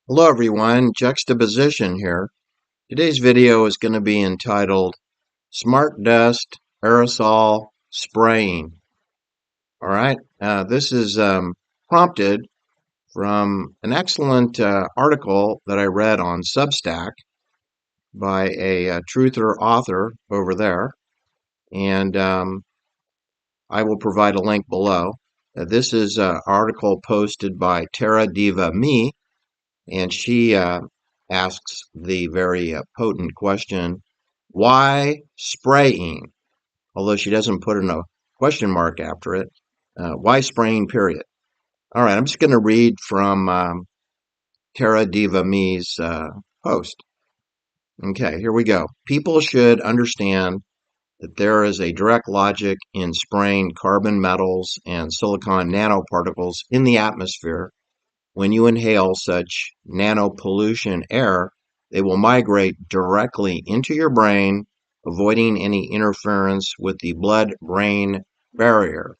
Hello everyone, Juxtaposition here. Today's video is going to be entitled Smart Dust Aerosol Spraying. Alright, this is prompted from an excellent article that I read on Substack by a truther author over there, and I will provide a link below. This is an article posted by Devi Mi, and she asks the very potent question, why spraying? Although she doesn't put in a question mark after it. Why spraying, period? All right, I'm just going to read from Tara Diva Me's post. Okay, here we go. People should understand that there is a direct logic in spraying carbon metals and silicon nanoparticles in the atmosphere. When you inhale such nanopollution air, they will migrate directly into your brain, avoiding any interference with the blood-brain barrier.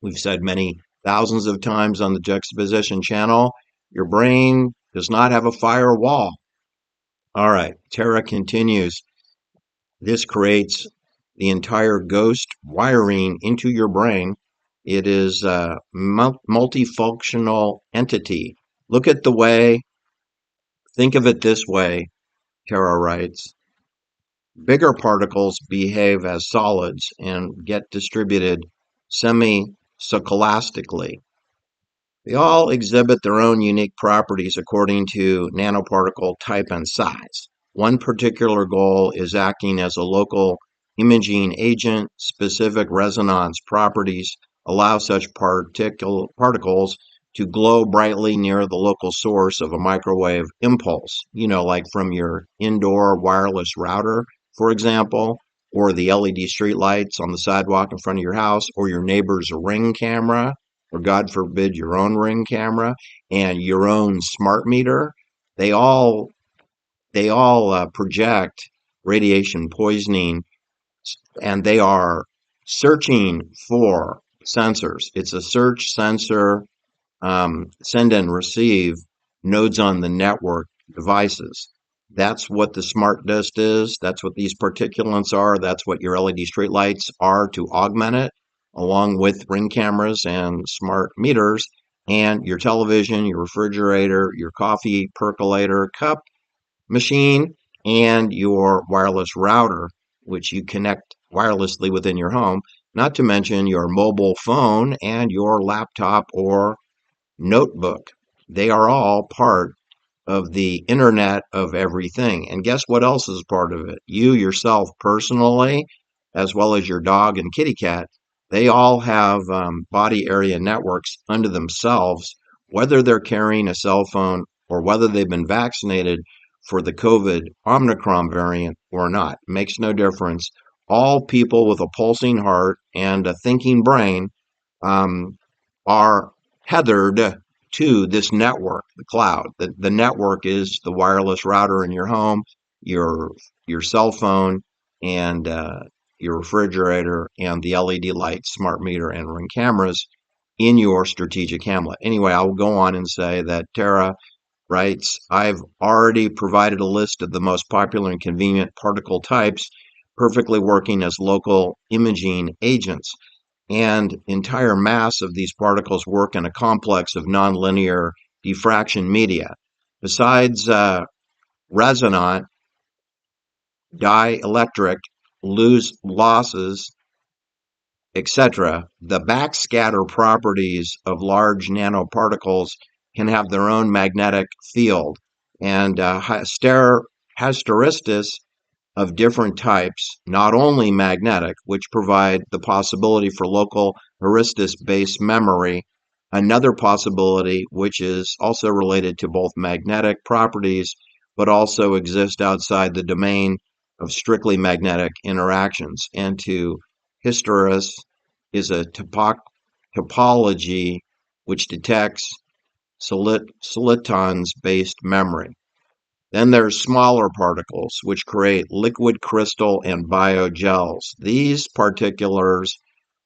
We've said many thousands of times on the Juxtaposition channel, your brain does not have a firewall. All right, Tara continues. This creates the entire ghost wiring into your brain. It is a multifunctional entity. Look at the way, think of it this way, Tara writes. Bigger particles behave as solids and get distributed semi-scholastically. They all exhibit their own unique properties according to nanoparticle type and size. One particular goal is acting as a local imaging agent. Specific resonance properties allow such particles to glow brightly near the local source of a microwave impulse, like from your indoor wireless router, for example, or the LED streetlights on the sidewalk in front of your house, or your neighbor's Ring camera, or God forbid your own Ring camera and your own smart meter. They all project radiation poisoning, and they are searching for sensors. It's a search sensor, send and receive nodes on the network devices. That's what the smart dust is. That's what these particulates are. That's what your LED streetlights are to augment it, along with Ring cameras and smart meters, and your television, your refrigerator, your coffee percolator cup machine, and your wireless router, which you connect wirelessly within your home, not to mention your mobile phone and your laptop or notebook. They are all part of the Internet of Everything. And guess what else is part of it? You yourself personally, as well as your dog and kitty cat, they all have body area networks unto themselves, whether they're carrying a cell phone or whether they've been vaccinated for the COVID Omicron variant or not. Makes no difference. All people with a pulsing heart and a thinking brain um, are tethered to this network, the cloud. The network is the wireless router in your home, your your cell phone, and your refrigerator, and the LED lights, smart meter, and Ring cameras in your strategic hamlet. Anyway, I will go on and say that Tara writes, I've already provided a list of the most popular and convenient particle types perfectly working as local imaging agents, and entire mass of these particles work in a complex of nonlinear diffraction media. Besides resonant, dielectric, losses, etc., the backscatter properties of large nanoparticles can have their own magnetic field, and hysteresis of different types, not only magnetic, which provide the possibility for local heuristic-based memory, another possibility which is also related to both magnetic properties but also exist outside the domain of strictly magnetic interactions. And to hysteresis is a topology which detects solitons-based memory. Then there's smaller particles, which create liquid crystal and biogels. These particulates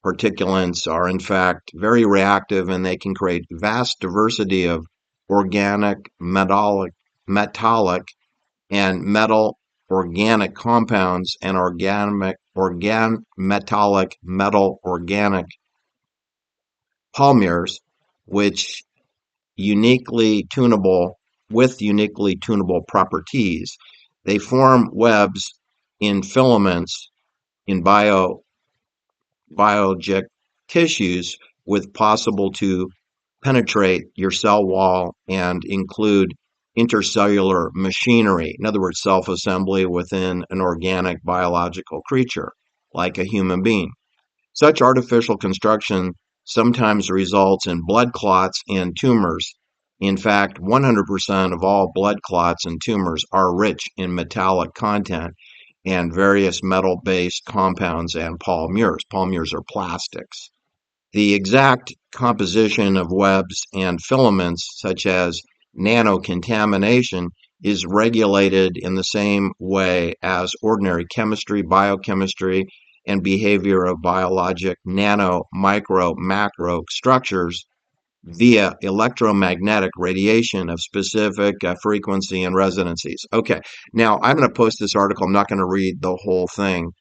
are in fact very reactive, and they can create vast diversity of organic, metallic, and metal organic compounds, and metallic, metal organic polymers, which uniquely tunable with uniquely tunable properties. They form webs in filaments in biologic tissues with possible to penetrate your cell wall and include intercellular machinery. In other words, self-assembly within an organic biological creature, like a human being. Such artificial construction sometimes results in blood clots and tumors. In fact, 100% of all blood clots and tumors are rich in metallic content and various metal-based compounds and polymers. Polymers are plastics. The exact composition of webs and filaments, such as nanocontamination, is regulated in the same way as ordinary chemistry, biochemistry, and behavior of biologic nano, micro, macro structures via electromagnetic radiation of specific frequency and resonancies. Okay, now I'm going to post this article. I'm not going to read the whole thing,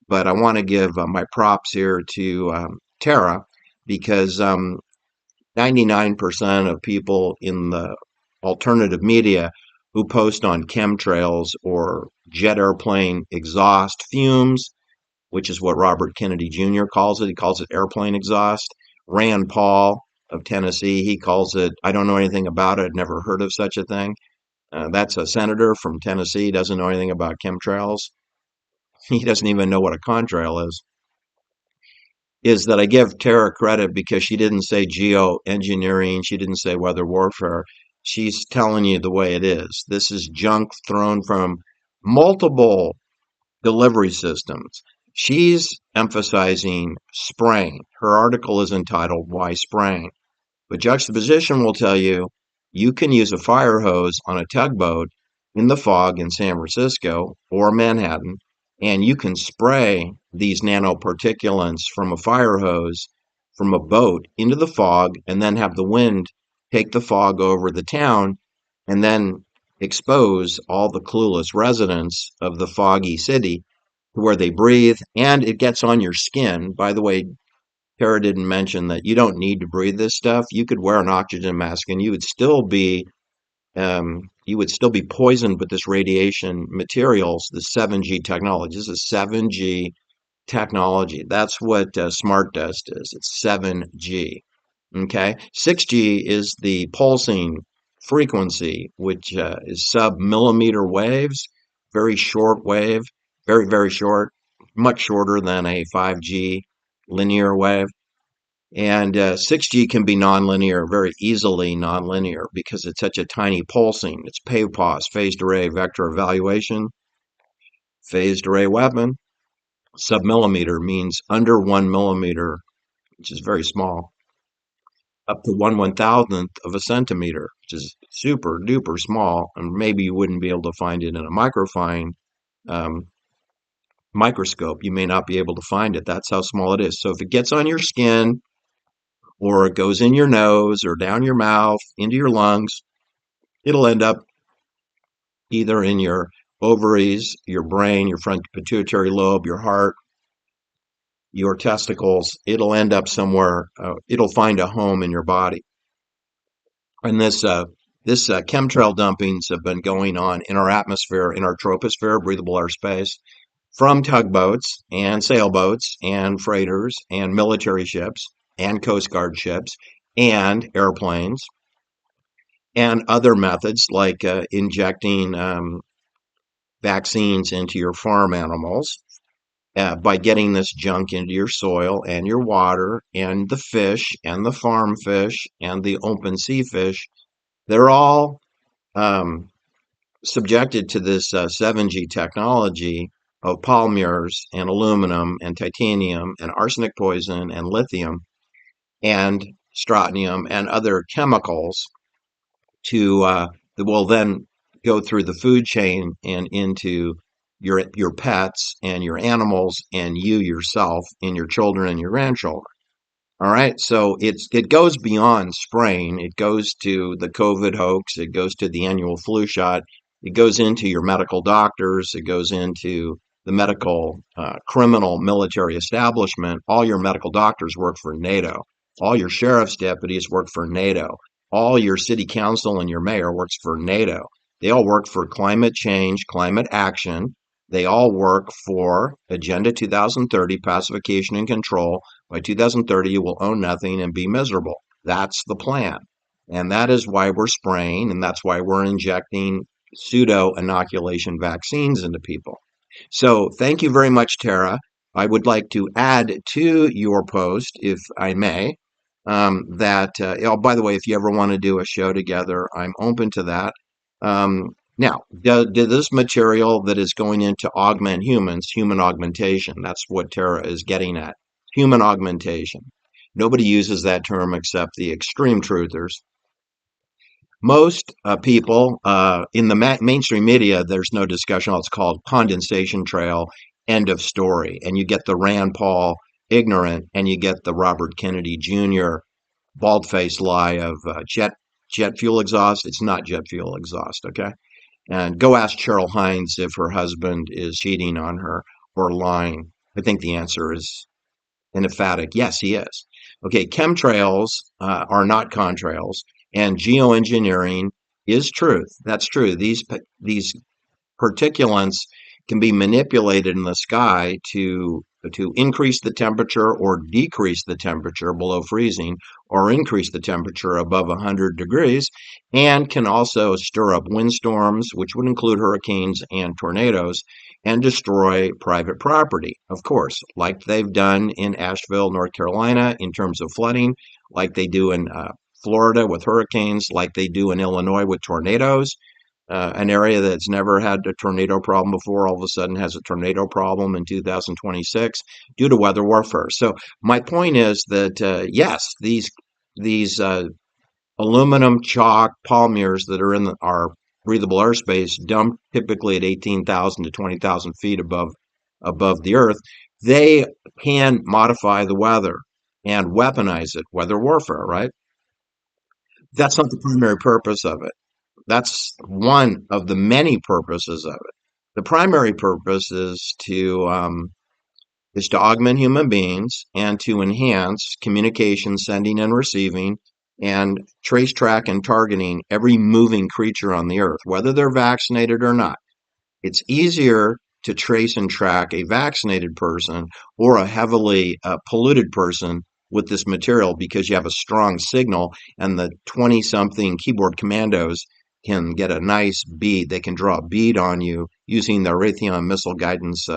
but I want to give my props here to Tara, because 99% of people in the alternative media who post on chemtrails or jet airplane exhaust fumes, which is what Robert Kennedy Jr. calls it. He calls it airplane exhaust. Rand Paul of Tennessee, he calls it, I don't know anything about it, never heard of such a thing. That's a senator from Tennessee, doesn't know anything about chemtrails. He doesn't even know what a contrail is that I give Tara credit because she didn't say geoengineering, she didn't say weather warfare. She's telling you the way it is. This is junk thrown from multiple delivery systems. She's emphasizing spraying. Her article is entitled Why Spraying? But juxtaposition will tell you you can use a fire hose on a tugboat in the fog in San Francisco or Manhattan, and you can spray these nanoparticulates from a fire hose from a boat into the fog and then have the wind take the fog over the town and then expose all the clueless residents of the foggy city to where they breathe, and it gets on your skin. By the way, Tara didn't mention that you don't need to breathe this stuff. You could wear an oxygen mask and you would still be poisoned with this radiation materials, the 7G technology. This is 7G technology. That's what smart dust is. It's 7G. Okay. 6G is the pulsing frequency, which is sub-millimeter waves, very short wave, very, very short, much shorter than a 5G linear wave. And 6G can be nonlinear, very easily nonlinear, because it's such a tiny pulsing. It's PAVPOS, phased array vector evaluation, phased array weapon. Submillimeter means under 1 millimeter, which is very small, up to 1/1000th of a centimeter, which is super duper small. And maybe you wouldn't be able to find it in a microfine um, microscope. You may not be able to find it. That's how small it is. So if it gets on your skin, or it goes in your nose or down your mouth, into your lungs, it'll end up either in your ovaries, your brain, your front pituitary lobe, your heart, your testicles. It'll end up somewhere. It'll find a home in your body. And this chemtrail dumpings have been going on in our atmosphere, in our troposphere, breathable air space, from tugboats and sailboats and freighters and military ships and Coast Guard ships and airplanes and other methods like injecting vaccines into your farm animals by getting this junk into your soil and your water and the fish and the farm fish and the open sea fish. They're all um, subjected to this 7G technology of polymers and aluminum and titanium and arsenic poison and lithium and strontium and other chemicals to that will then go through the food chain and into your pets and your animals and you yourself and your children and your grandchildren. All right, so it goes beyond spraying. It goes to the COVID hoax. It goes to the annual flu shot. It goes into your medical doctors. It goes into the medical, criminal, military establishment. All your medical doctors work for NATO. All your sheriff's deputies work for NATO. All your city council and your mayor works for NATO. They all work for climate change, climate action. They all work for Agenda 2030, pacification and control. By 2030, you will own nothing and be miserable. That's the plan. And that is why we're spraying, and that's why we're injecting pseudo inoculation vaccines into people. So, thank you very much, Tara. I would like to add to your post, if I may, oh, by the way, if you ever want to do a show together, I'm open to that. Now, do this material that is going in to augment humans, human augmentation, that's what Tara is getting at, human augmentation. Nobody uses that term except the extreme truthers. Most people in the mainstream media, there's no discussion. It's called condensation trail, end of story. And you get the Rand Paul ignorant, and you get the Robert Kennedy Jr. bald-faced lie of jet fuel exhaust. It's not jet fuel exhaust, okay? And go ask Cheryl Hines if her husband is cheating on her or lying. I think the answer is an emphatic yes, he is. Okay, chemtrails are not contrails, and geoengineering is truth. That's true. These particulates can be manipulated in the sky to increase the temperature or decrease the temperature below freezing or increase the temperature above 100 degrees, and can also stir up windstorms, which would include hurricanes and tornadoes, and destroy private property, of course, like they've done in Asheville, North Carolina, in terms of flooding, like they do in Florida with hurricanes, like they do in Illinois with tornadoes. An area that's never had a tornado problem before all of a sudden has a tornado problem in 2026 due to weather warfare. So my point is that yes, these aluminum chalk polymers that are in our breathable airspace, dumped typically at 18,000 to 20,000 feet above the Earth, they can modify the weather and weaponize it, weather warfare, right? That's not the primary purpose of it. That's one of the many purposes of it. The primary purpose is to augment human beings and to enhance communication, sending and receiving, and trace, track, and targeting every moving creature on the earth, whether they're vaccinated or not. It's easier to trace and track a vaccinated person or a heavily polluted person with this material because you have a strong signal, and the 20 something keyboard commandos can get a nice bead. They can draw a bead on you using the Raytheon missile guidance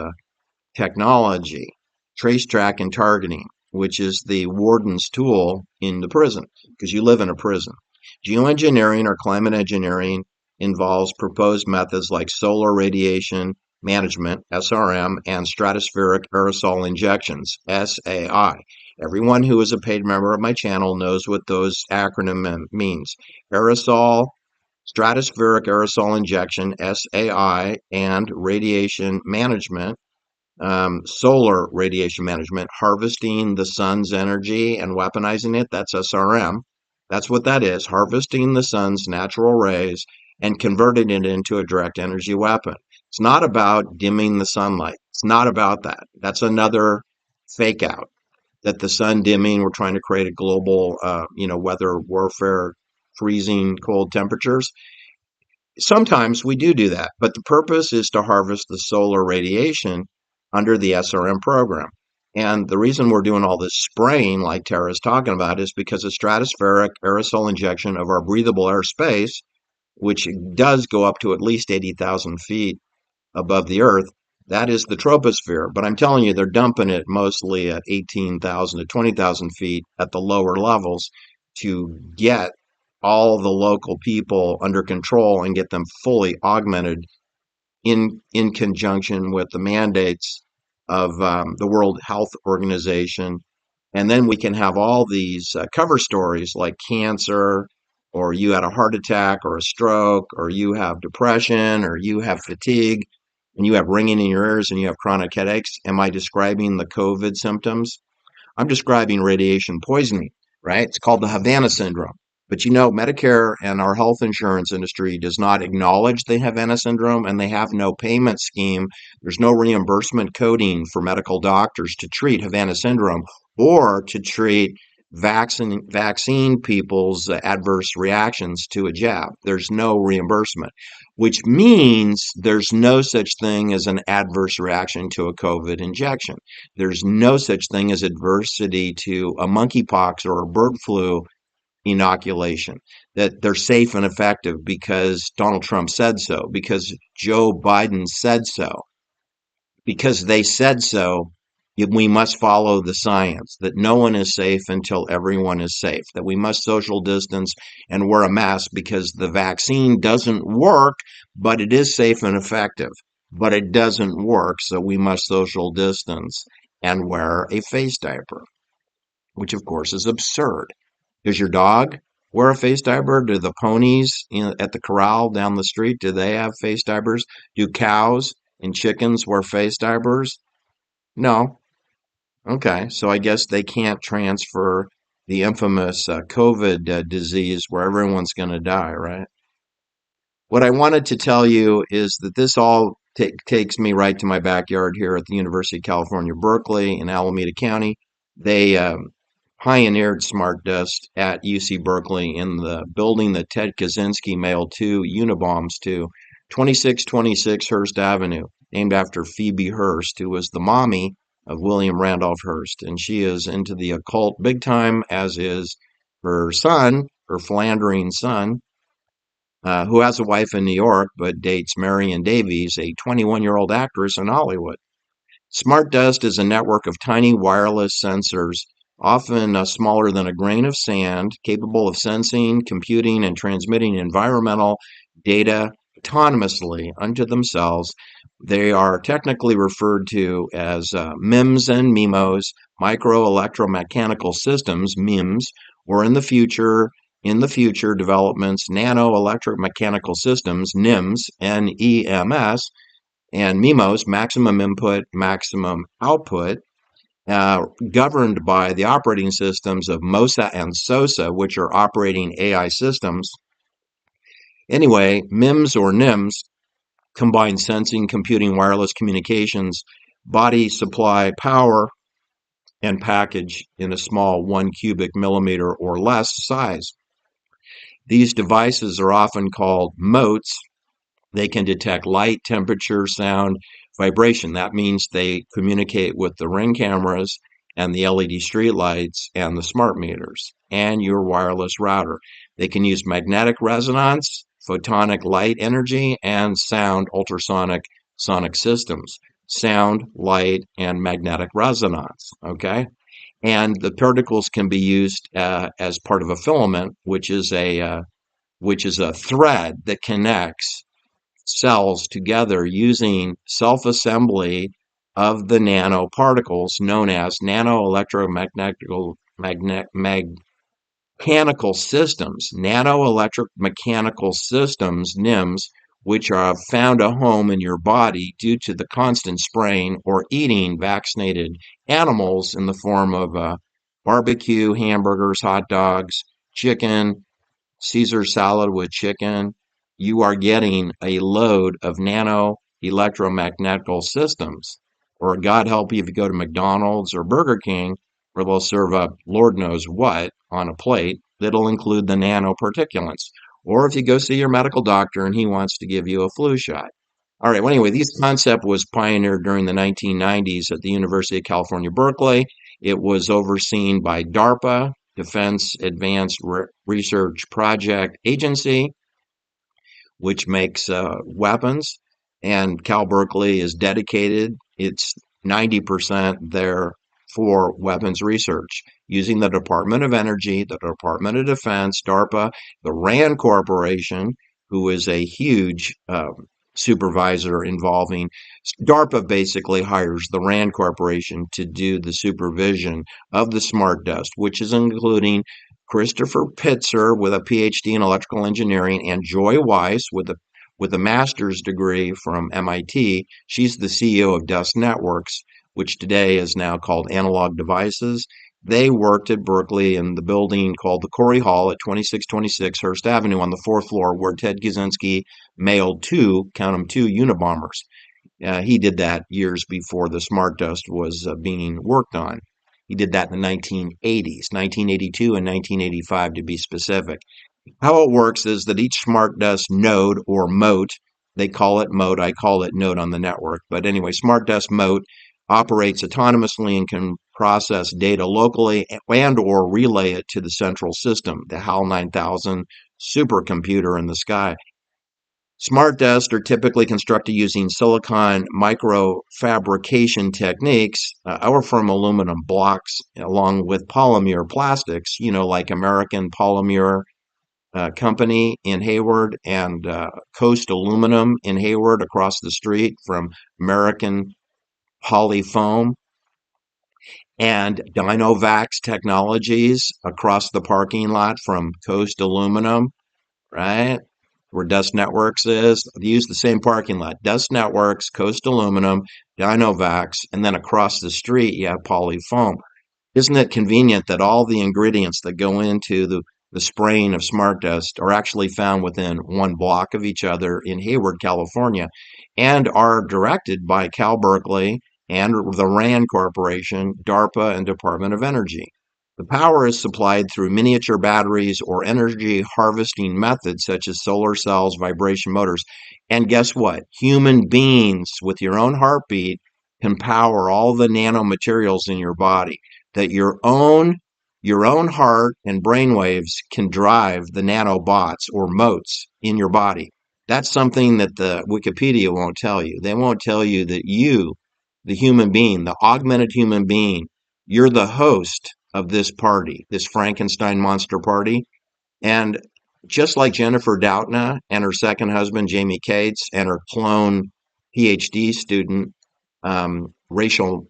technology, trace, track, and targeting, which is the warden's tool in the prison because you live in a prison. Geoengineering or climate engineering involves proposed methods like solar radiation management, SRM, and stratospheric aerosol injections, SAI. Everyone who is a paid member of my channel knows what those acronym means. Aerosol, stratospheric aerosol injection, SAI, and radiation management, solar radiation management, harvesting the sun's energy and weaponizing it. That's SRM. That's what that is, harvesting the sun's natural rays and converting it into a direct energy weapon. It's not about dimming the sunlight. It's not about that. That's another fake out that the sun dimming, we're trying to create a global, weather warfare, freezing cold temperatures. Sometimes we do that, but the purpose is to harvest the solar radiation under the SRM program. And the reason we're doing all this spraying, like Tara's talking about, is because a stratospheric aerosol injection of our breathable air space, which does go up to at least 80,000 feet above the Earth, that is the troposphere. But I'm telling you, they're dumping it mostly at 18,000 to 20,000 feet at the lower levels to get all the local people under control and get them fully augmented in conjunction with the mandates of the World Health Organization. And then we can have all these cover stories like cancer, or you had a heart attack or a stroke, or you have depression, or you have fatigue, and you have ringing in your ears, and you have chronic headaches. Am I describing the COVID symptoms? I'm describing radiation poisoning, right? It's called the Havana syndrome. But Medicare and our health insurance industry does not acknowledge the Havana syndrome, and they have no payment scheme. There's no reimbursement coding for medical doctors to treat Havana syndrome or to treat vaccine people's adverse reactions to a jab. There's no reimbursement, which means there's no such thing as an adverse reaction to a COVID injection. There's no such thing as adversity to a monkeypox or a bird flu inoculation, that they're safe and effective because Donald Trump said so, because Joe Biden said so, because they said so. We must follow the science, that no one is safe until everyone is safe, that we must social distance and wear a mask because the vaccine doesn't work, but it is safe and effective, but it doesn't work. So we must social distance and wear a face diaper, which of course is absurd. Does your dog wear a face diaper? Do the ponies at the corral down the street, do they have face diapers? Do cows and chickens wear face diapers? No. Okay, so I guess they can't transfer the infamous COVID disease where everyone's going to die, right? What I wanted to tell you is that this all takes me right to my backyard here at the University of California, Berkeley in Alameda County. They pioneered smart dust at UC Berkeley in the building that Ted Kaczynski mailed two Unibombs to, 2626 Hearst Avenue, named after Phoebe Hearst, who was the mommy of William Randolph Hearst. And she is into the occult big time, as is her son, her philandering son, who has a wife in New York but dates Marion Davies, a 21-year-old actress in Hollywood. Smart dust is a network of tiny wireless sensors, often smaller than a grain of sand, capable of sensing, computing, and transmitting environmental data autonomously unto themselves. They are technically referred to as MIMS and MIMOs, micro electromechanical systems, MIMS, or in the future developments, nano electromechanical systems, NIMS, NEMS, and MIMOs, maximum input, maximum output, governed by the operating systems of MOSA and SOSA, which are operating AI systems. Anyway, MIMS or NIMS combine sensing, computing, wireless communications, body supply power, and package in a small 1 cubic millimeter or less size. These devices are often called motes. They can detect light, temperature, sound, vibration. That means they communicate with the Ring cameras and the LED streetlights and the smart meters and your wireless router. They can use magnetic resonance, photonic light energy, and sound ultrasonic sonic systems. Sound, light, and magnetic resonance. Okay? And the particles can be used as part of a filament, which is a thread that connects cells together using self-assembly of the nanoparticles known as nanoelectromechanical mechanical systems. Nanoelectromechanical systems, NIMS, which have found a home in your body due to the constant spraying or eating vaccinated animals in the form of barbecue, hamburgers, hot dogs, chicken, Caesar salad with chicken. You are getting a load of nano electromagnetical systems. Or God help you if you go to McDonald's or Burger King, where they'll serve up Lord knows what on a plate that'll include the nanoparticulates. Or if you go see your medical doctor and he wants to give you a flu shot. All right, well, anyway, this concept was pioneered during the 1990s at the University of California, Berkeley. It was overseen by DARPA, Defense Advanced Research Project Agency, which makes weapons, and Cal Berkeley is dedicated. It's 90% there for weapons research using the Department of Energy, the Department of Defense, DARPA, the RAND Corporation, who is a huge supervisor involving. DARPA basically hires the RAND Corporation to do the supervision of the smart dust, which is including Christopher Pitzer with a PhD in electrical engineering and Joy Weiss with a master's degree from MIT. She's the CEO of Dust Networks, which today is now called Analog Devices. They worked at Berkeley in the building called the Corey Hall at 2626 Hearst Avenue on the fourth floor, where Ted Kaczynski mailed two, count them, two Unabombers. He did that years before the smart dust was being worked on. He did that in the 1980s, 1982 and 1985 to be specific. How it works is that each smart dust node or moat, they call it moat, I call it node on the network, but anyway, smart dust moat operates autonomously and can process data locally and or relay it to the central system, the HAL 9000 supercomputer in the sky. Smart desks are typically constructed using silicon microfabrication techniques or from aluminum blocks along with polymer plastics, like American Polymer Company in Hayward and Coast Aluminum in Hayward across the street from American Polyfoam and Dinovax Technologies across the parking lot from Coast Aluminum, right? Where Dust Networks is. They use the same parking lot. Dust Networks, Coast Aluminum, Dinovax, and then across the street you have Polyfoam. Isn't it convenient that all the ingredients that go into the spraying of smart dust are actually found within one block of each other in Hayward, California, and are directed by Cal Berkeley and the RAND Corporation, DARPA, and Department of Energy? The power is supplied through miniature batteries or energy harvesting methods such as solar cells, vibration motors. And guess what? Human beings with your own heartbeat can power all the nanomaterials in your body that your own heart and brainwaves can drive the nanobots or motes in your body. That's something that the Wikipedia won't tell you. They won't tell you that you, the human being, the augmented human being, you're the host of this party, this Frankenstein monster party. And just like Jennifer Doudna and her second husband, Jamie Cates, and her clone PhD student, Rachel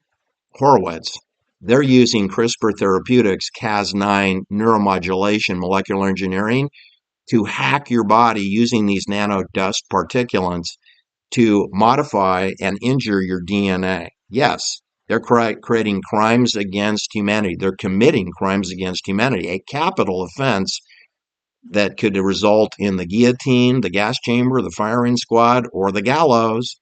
Horowitz, they're using CRISPR Therapeutics, Cas9 neuromodulation molecular engineering to hack your body using these nano dust particulates to modify and injure your DNA. Yes, they're creating crimes against humanity. They're committing crimes against humanity, a capital offense that could result in the guillotine, the gas chamber, the firing squad, or the gallows.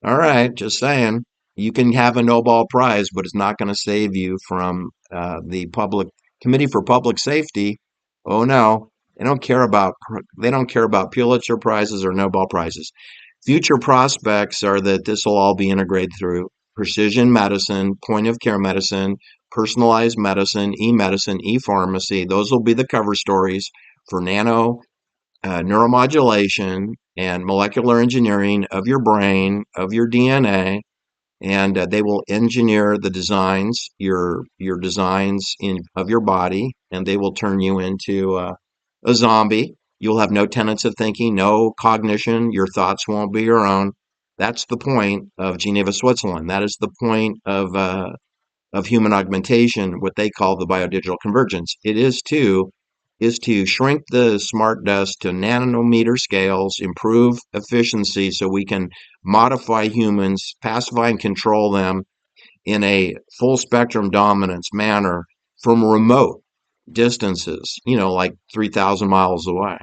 All right, just saying. You can have a Nobel Prize, but it's not going to save you from the public Committee for Public Safety. Oh no, they don't care about Pulitzer prizes or Nobel prizes. Future prospects are that this will all be integrated through precision medicine, point of care medicine, personalized medicine, e-medicine, e-pharmacy. Those will be the cover stories for nano neuromodulation and molecular engineering of your brain, of your DNA, and they will engineer the designs, your designs of your body, and they will turn you into a zombie. You'll have no tenets of thinking, no cognition. Your thoughts won't be your own. That's the point of Geneva, Switzerland. That is the point of human augmentation, what they call the biodigital convergence. It is to shrink the smart dust to nanometer scales, improve efficiency so we can modify humans, pacify and control them in a full spectrum dominance manner from remote distances, like 3,000 miles away.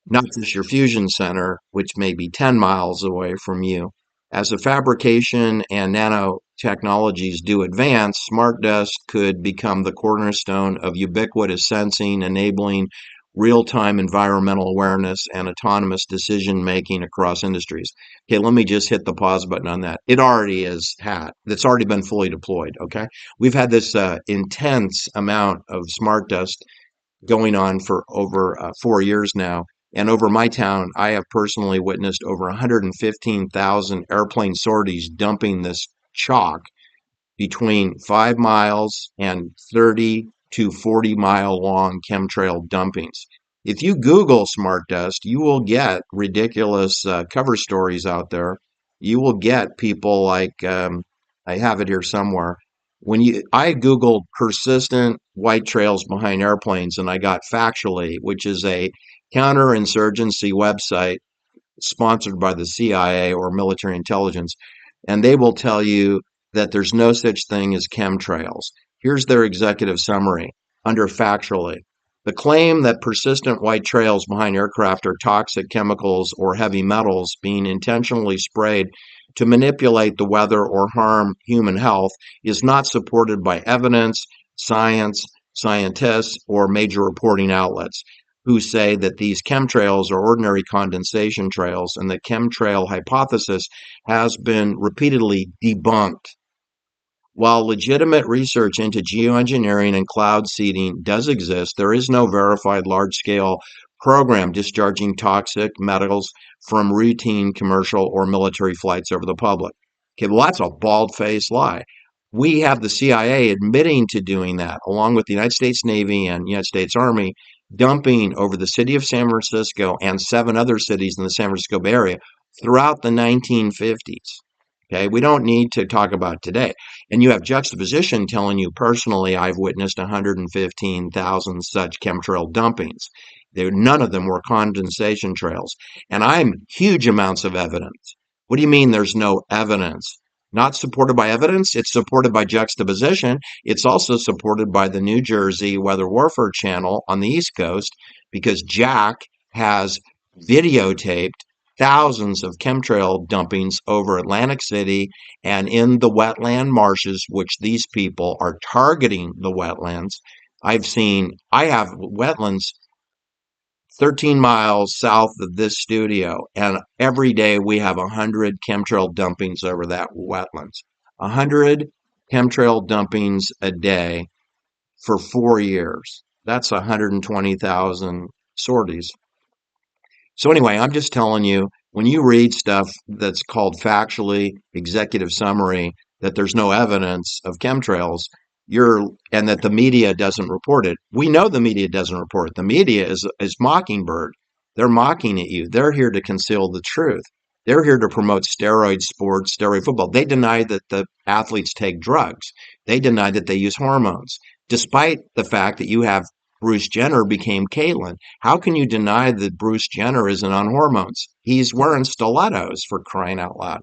Not just your fusion center, which may be 10 miles away from you. As the fabrication and nanotechnologies do advance, smart dust could become the cornerstone of ubiquitous sensing, enabling real-time environmental awareness and autonomous decision making across industries. Okay, let me just hit the pause button on that. It already is that's already been fully deployed. Okay, we've had this intense amount of smart dust going on for over 4 years now. And over my town, I have personally witnessed over 115,000 airplane sorties dumping this chalk between 5 miles and 30 to 40-mile long chemtrail dumpings. If you Google smart dust, you will get ridiculous cover stories out there. You will get people like, I have it here somewhere. I Googled persistent white trails behind airplanes and I got Factually, which is a counterinsurgency website sponsored by the CIA or military intelligence, and they will tell you that there's no such thing as chemtrails. Here's their executive summary under factually. The claim that persistent white trails behind aircraft are toxic chemicals or heavy metals being intentionally sprayed to manipulate the weather or harm human health is not supported by evidence, science, scientists, or major reporting outlets who say that these chemtrails are ordinary condensation trails, and the chemtrail hypothesis has been repeatedly debunked. While legitimate research into geoengineering and cloud seeding does exist, there is no verified large-scale program discharging toxic metals from routine commercial or military flights over the public. Okay, well, that's a bald-faced lie. We have the CIA admitting to doing that, along with the United States Navy and United States Army, dumping over the city of San Francisco and 7 other cities in the San Francisco Bay Area throughout the 1950s. Okay, we don't need to talk about today. And you have juxtaposition telling you personally, I've witnessed 115,000 such chemtrail dumpings. None of them were condensation trails. And I'm huge amounts of evidence. What do you mean there's no evidence? Not supported by evidence. It's supported by juxtaposition. It's also supported by the New Jersey Weather Warfare Channel on the East Coast because Jack has videotaped thousands of chemtrail dumpings over Atlantic City and in the wetland marshes, which these people are targeting the wetlands. I have wetlands 13 miles south of this studio, and every day we have 100 chemtrail dumpings over that wetlands. 100 chemtrail dumpings a day for 4 years. That's 120,000 sorties. So anyway, I'm just telling you, when you read stuff that's called factually executive summary, that there's no evidence of chemtrails, and that the media doesn't report it. We know the media doesn't report it. The media is Mockingbird. They're mocking at you. They're here to conceal the truth. They're here to promote steroid sports, steroid football. They deny that the athletes take drugs. They deny that they use hormones, despite the fact that you have Bruce Jenner became Caitlyn. How can you deny that Bruce Jenner isn't on hormones? He's wearing stilettos, for crying out loud.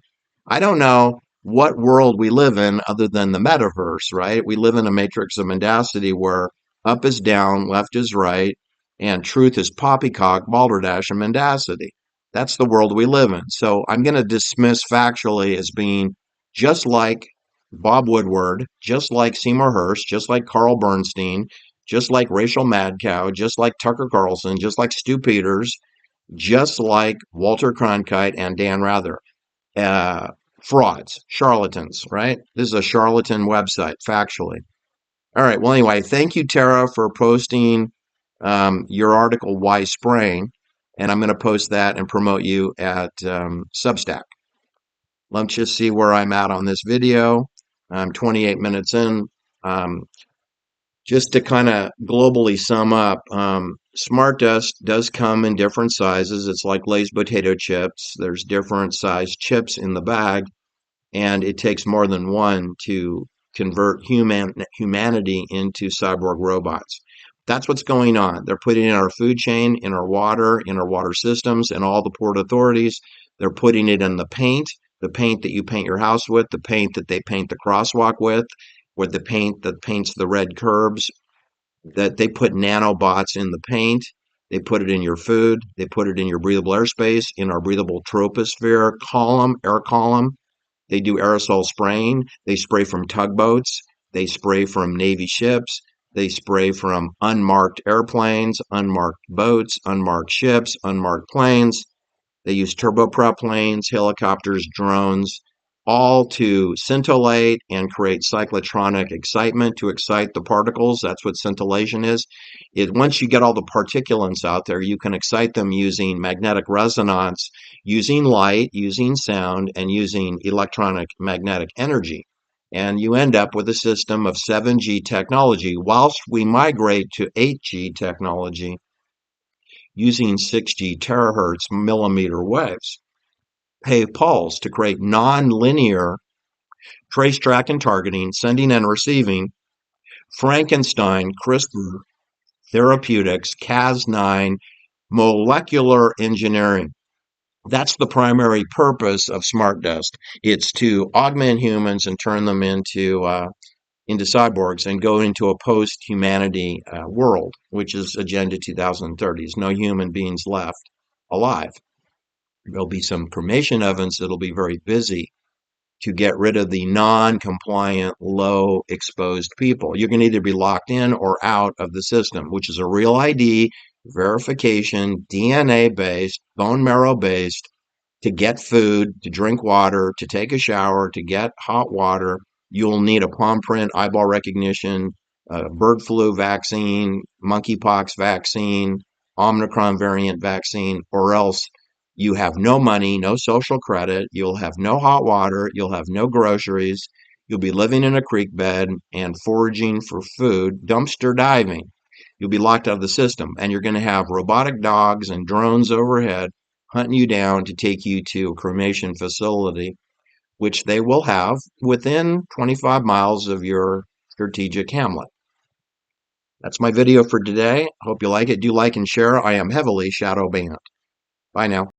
I don't know what world we live in other than the metaverse, right? We live in a matrix of mendacity where up is down, left is right, and truth is poppycock, balderdash, and mendacity. That's the world we live in. So I'm going to dismiss factually as being just like Bob Woodward, just like Seymour Hersh, just like Carl Bernstein, just like Rachel Madcow, just like Tucker Carlson, just like Stu Peters, just like Walter Cronkite and Dan Rather. Frauds, charlatans, right? This is a charlatan website, factually. All right. Well, anyway, thank you, Tara, for posting your article, Why Spraying? And I'm going to post that and promote you at Substack. Let's just see where I'm at on this video. I'm 28 minutes in. Just to kind of globally sum up, smart dust does come in different sizes. It's like Lay's potato chips. There's different size chips in the bag, and it takes more than one to convert humanity into cyborg robots. That's what's going on. They're putting it in our food chain, in our water systems, and all the port authorities. They're putting it in the paint that you paint your house with, the paint that they paint the crosswalk with the paint that paints the red curbs, that they put nanobots in the paint. They put it in your food. They put it in your breathable airspace, in our breathable troposphere column, air column. They do aerosol spraying. They spray from tugboats. They spray from Navy ships. They spray from unmarked airplanes, unmarked boats, unmarked ships, unmarked planes. They use turboprop planes, helicopters, drones, all to scintillate and create cyclotronic excitement to excite the particles. That's what scintillation is. Once you get all the particulates out there, you can excite them using magnetic resonance, using light, using sound, and using electronic magnetic energy. And you end up with a system of 7G technology whilst we migrate to 8G technology using 6G terahertz millimeter waves. Pulse to create non-linear trace, track, and targeting, sending and receiving, Frankenstein, CRISPR, therapeutics, Cas9, molecular engineering. That's the primary purpose of smart dust. It's to augment humans and turn them into into cyborgs and go into a post-humanity world, which is Agenda 2030. There's no human beings left alive. There'll be some cremation ovens that'll be very busy to get rid of the non-compliant, low exposed people. You can either be locked in or out of the system, which is a real ID, verification, DNA based, bone marrow based, to get food, to drink water, to take a shower, to get hot water. You'll need a palm print, eyeball recognition, bird flu vaccine, monkeypox vaccine, Omicron variant vaccine, or else you have no money, no social credit, you'll have no hot water, you'll have no groceries, you'll be living in a creek bed and foraging for food, dumpster diving. You'll be locked out of the system, and you're going to have robotic dogs and drones overhead hunting you down to take you to a cremation facility, which they will have within 25 miles of your strategic hamlet. That's my video for today. Hope you like it. Do like and share. I am heavily shadow banned. Bye now.